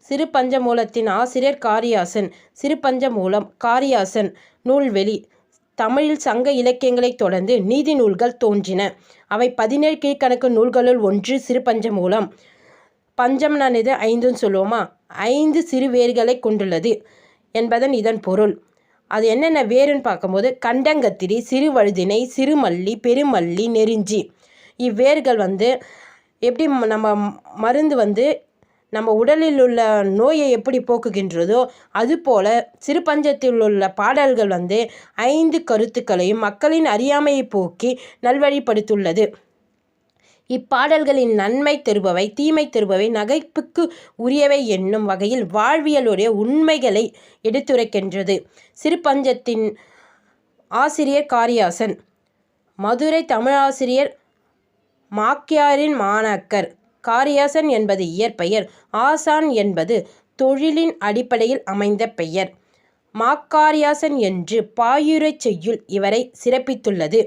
சிறுபஞ்சமூலத்தின் ஆசிரியர் காரியாசன். சிறுபஞ்சமூலம், காரியாசன், நூல்வெளி. தமிழில் சங்க இலக்கியங்களைத் தொடர்ந்து நீதி நூல்கள் தோன்றின. அவை 17 கீழ்க்கணக்கு நூல்களுள் ஒன்று சிறுபஞ்சமூலம். பஞ்சம்னானது 5ன்னு சொல்லுவோமா, 5 சிறு வேர்களைக் கொண்டுள்ளது என்பதன் இதன் பொருள். அது என்னென்ன வேருன்னு பார்க்கும்போது கண்டங்கத்திரி, சிறுவழுதினை, சிறுமல்லி, பெருமல்லி, நெருஞ்சி. இவ்வேர்கள் எப்படி நம்ம மருந்து நம்ம உடலில் உள்ள நோயை எப்படி போக்குகின்றதோ அதுபோல் சிறுபஞ்சத்தில் உள்ள பாடல்கள் 5 கருத்துக்களையும் மக்களின் அறியாமையை போக்கி நல்வழிப்படுத்தியுள்ளது. இப்பாடல்களின் நன்மை தருபவை, தீமை தருபவை, நகைப்புக்கு உரியவை என்னும் வகையில் வாழ்வியலுடைய உண்மைகளை எடுத்துரைக்கின்றது. சிறுபஞ்சத்தின் ஆசிரியர் காரியாசன். மதுரை தமிழாசிரியர் மாக்கியாரின் மாணாக்கர். காரியாசன் என்பது இயற்பெயர். ஆசான் என்பது தொழிலின் அடிப்படையில் அமைந்த பெயர். மாக்காரியாசன் என்று பாயுரைச் செய்யுள் இவரை சிறப்பித்துள்ளது.